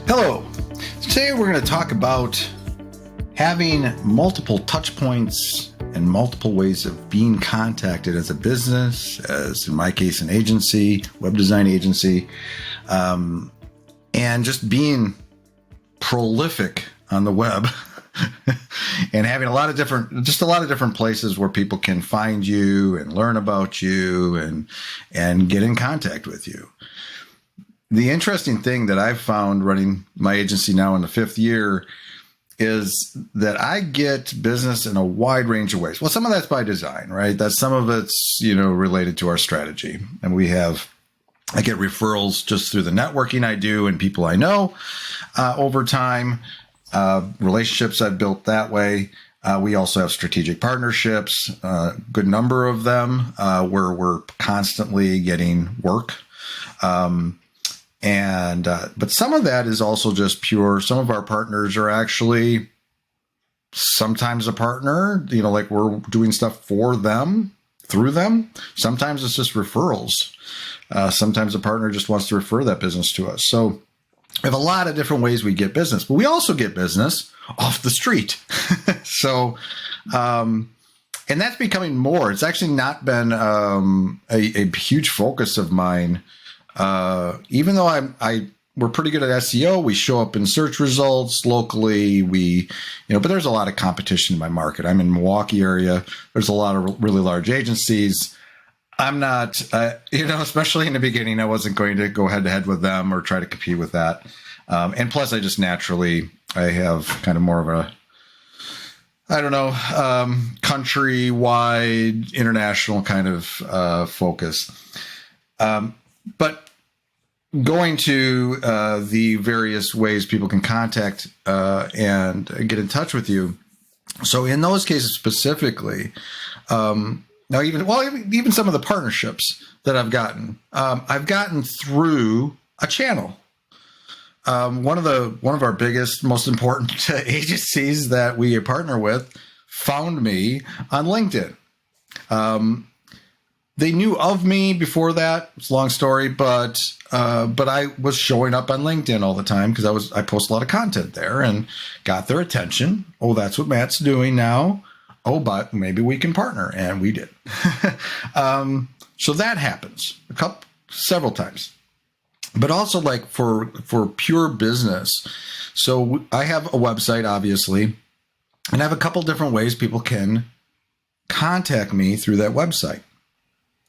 Hello. Today we're going to talk about having multiple touch points and multiple ways of being contacted as a business, as in my case, an agency, web design agency, and just being prolific on the web and having a lot of different places where people can find you and learn about you and get in contact with you. The interesting thing that I've found running my agency now in the 5th year is that I get business in a wide range of ways. Well, some of that's by design, right? Some of it's, related to our strategy. And I get referrals just through the networking I do and people I know over time, relationships I've built that way. We also have strategic partnerships, good number of them, where we're constantly getting work. But some of that is also just pure. Some of our partners are actually sometimes a partner, like we're doing stuff for them, through them. Sometimes it's just referrals. Sometimes a partner just wants to refer that business to us. So we have a lot of different ways we get business, but we also get business off the street. So, and that's becoming more. It's actually not been a huge focus of mine. Even though we're pretty good at SEO, we show up in search results locally. But there's a lot of competition in my market. I'm in Milwaukee area. There's a lot of really large agencies. I'm not, especially in the beginning, I wasn't going to go head to head with them or try to compete with that. And plus I just naturally, I have kind of more of a, countrywide, international kind of focus. But going to the various ways people can contact and get in touch with you. So in those cases specifically, even some of the partnerships that I've gotten through a channel. One of our biggest, most important agencies that we partner with found me on LinkedIn. They knew of me before that. It's a long story, but I was showing up on LinkedIn all the time because I post a lot of content there and got their attention. Oh, that's what Matt's doing now. Oh, but maybe we can partner, and we did. So that happens several times, but also like for pure business. So I have a website, obviously, and I have a couple different ways people can contact me through that website.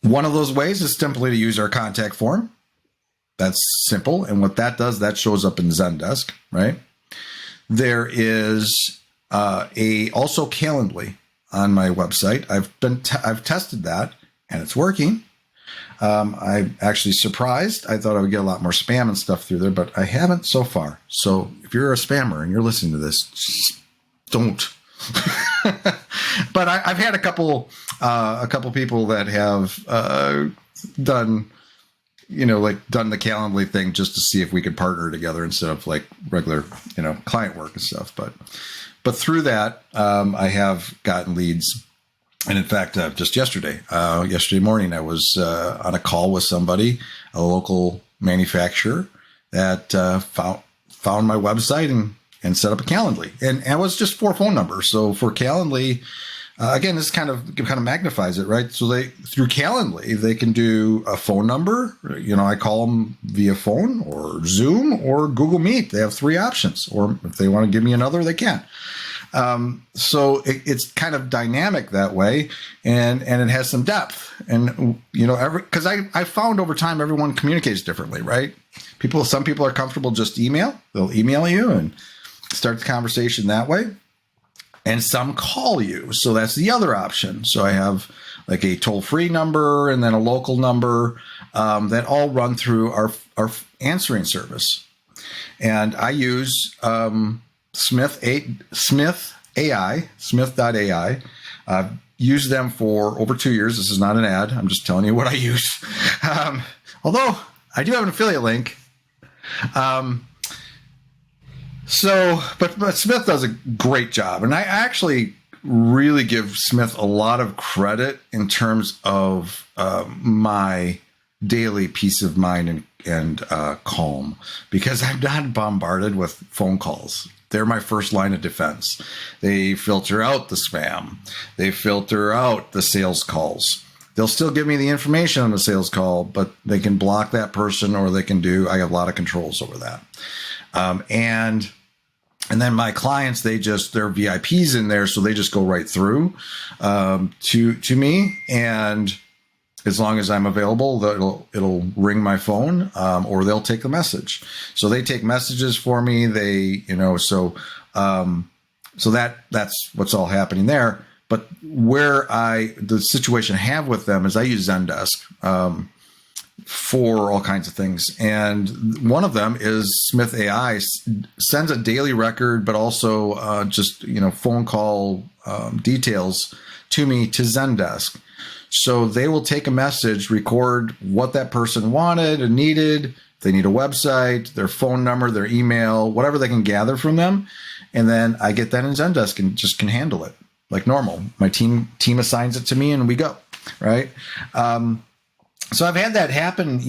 One of those ways is simply to use our contact form. That's simple. And what that does, that shows up in Zendesk, right? There is also Calendly on my website. I've tested that and it's working. I'm actually surprised. I thought I would get a lot more spam and stuff through there, but I haven't so far. So if you're a spammer and you're listening to this, just don't. But I've had a couple people that have done the Calendly thing just to see if we could partner together instead of like regular, client work and stuff. But through that, I have gotten leads. And in fact, just yesterday morning, I was on a call with somebody, a local manufacturer that found my website and set up a Calendly, and it was just 4 phone numbers. So for Calendly, again, this kind of magnifies it, right? So through Calendly, they can do a phone number. I call them via phone or Zoom or Google Meet. They have 3 options, or if they want to give me another, they can. So it's kind of dynamic that way, and it has some depth. And because I found over time everyone communicates differently, right? Some people are comfortable just email. They'll email you and start the conversation that way. And some call you. So that's the other option. So I have like a toll-free number and then a local number that all run through our answering service. And I use Smith.ai. I've used them for over 2 years. This is not an ad. I'm just telling you what I use. Although I do have an affiliate link. But Smith does a great job. And I actually really give Smith a lot of credit in terms of my daily peace of mind and calm, because I'm not bombarded with phone calls. They're my first line of defense. They filter out the spam. They filter out the sales calls. They'll still give me the information on the sales call, but they can block that person, or they can I have a lot of controls over that. And then my clients, they're VIPs in there, so they just go right through to me. And as long as I'm available, it'll ring my phone, or they'll take the message. So they take messages for me. So that's what's all happening there. But the situation I have with them is I use Zendesk for all kinds of things. And one of them is Smith AI sends a daily record, but also just phone call details to me to Zendesk. So they will take a message, record what that person wanted and needed. If they need a website, their phone number, their email, whatever they can gather from them. And then I get that in Zendesk and just can handle it like normal. My team assigns it to me and we go, right? So I've had that happen,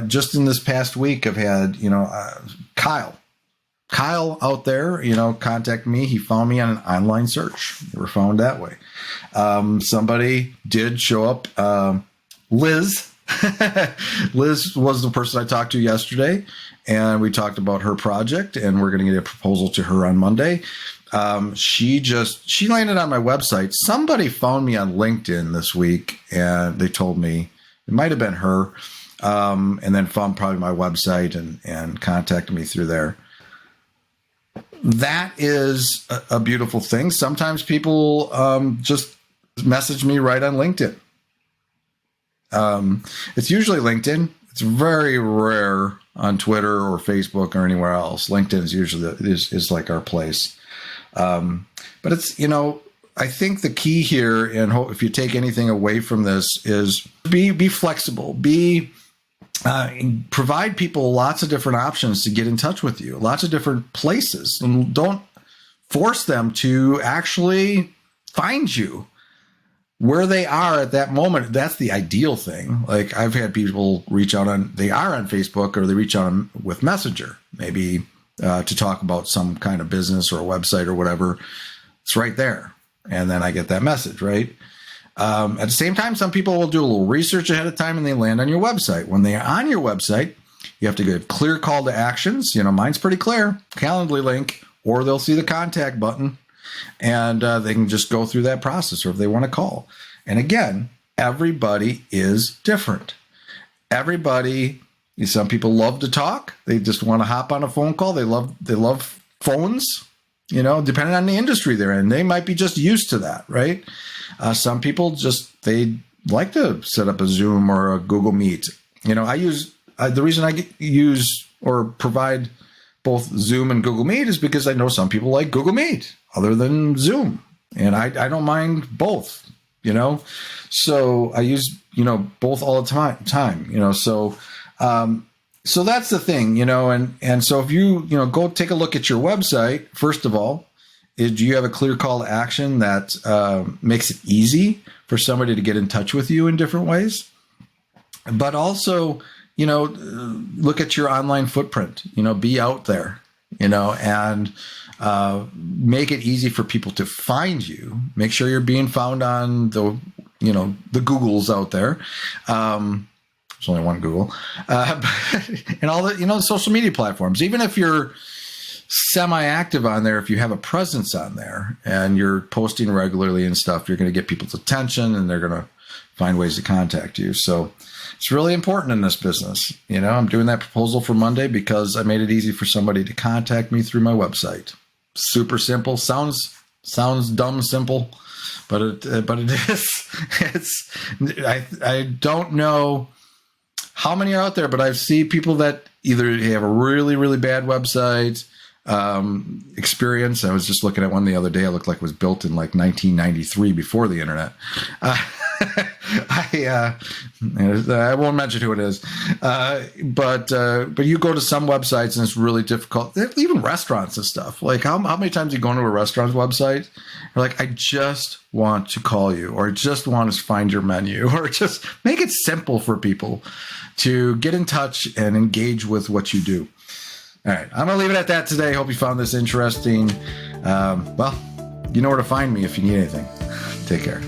just in this past week. I've had, Kyle out there, contact me. He found me on an online search. We were found that way. Somebody did show up. Liz. Liz was the person I talked to yesterday, and we talked about her project, and we're going to get a proposal to her on Monday. She landed on my website. Somebody found me on LinkedIn this week, and they told me it might have been her, and then found probably my website and contacted me through there. That is a beautiful thing. Sometimes people just message me right on LinkedIn. It's usually LinkedIn. It's very rare on Twitter or Facebook or anywhere else. LinkedIn is usually is like our place. But it's, I think the key here, and if you take anything away from this, is be flexible, provide people lots of different options to get in touch with you, lots of different places, and don't force them to actually find you where they are at that moment. That's the ideal thing. Like I've had people reach out they are on Facebook, or they reach out with Messenger, maybe to talk about some kind of business or a website or whatever. It's right there. And then I get that message, right? At the same time, some people will do a little research ahead of time and they land on your website. When they're on your website, you have to get a clear call to actions. Mine's pretty clear, Calendly link, or they'll see the contact button and they can just go through that process, or if they want to call. And again, everybody is different. Some people love to talk. They just want to hop on a phone call. They love phones, depending on the industry they're in. They might be just used to that, right? Some people they like to set up a Zoom or a Google Meet. The reason I use or provide both Zoom and Google Meet is because I know some people like Google Meet other than Zoom, and I don't mind both. So I use both all the time. So that's the thing, and so if you go take a look at your website, first of all, do you have a clear call to action that makes it easy for somebody to get in touch with you in different ways? But also, look at your online footprint, be out there, and make it easy for people to find you. Make sure you're being found on the Googles out there. There's only one Google, and all the social media platforms. Even if you're semi-active on there, if you have a presence on there and you're posting regularly and stuff, you're going to get people's attention and they're going to find ways to contact you. So it's really important in this business. I'm doing that proposal for Monday because I made it easy for somebody to contact me through my website. Super simple. Sounds dumb simple, but it is. I don't know how many are out there, but I see people that either have a really, really bad website experience. I was just looking at one the other day. It looked like it was built in like 1993 before the internet. I I won't mention who it is, but you go to some websites and it's really difficult. Even restaurants and stuff. Like how many times you go into a restaurant's website, you're like, I just want to call you, or I just want to find your menu, or just make it simple for people to get in touch and engage with what you do. All right, I'm gonna leave it at that today. Hope you found this interesting. Well, you know where to find me if you need anything. Take care.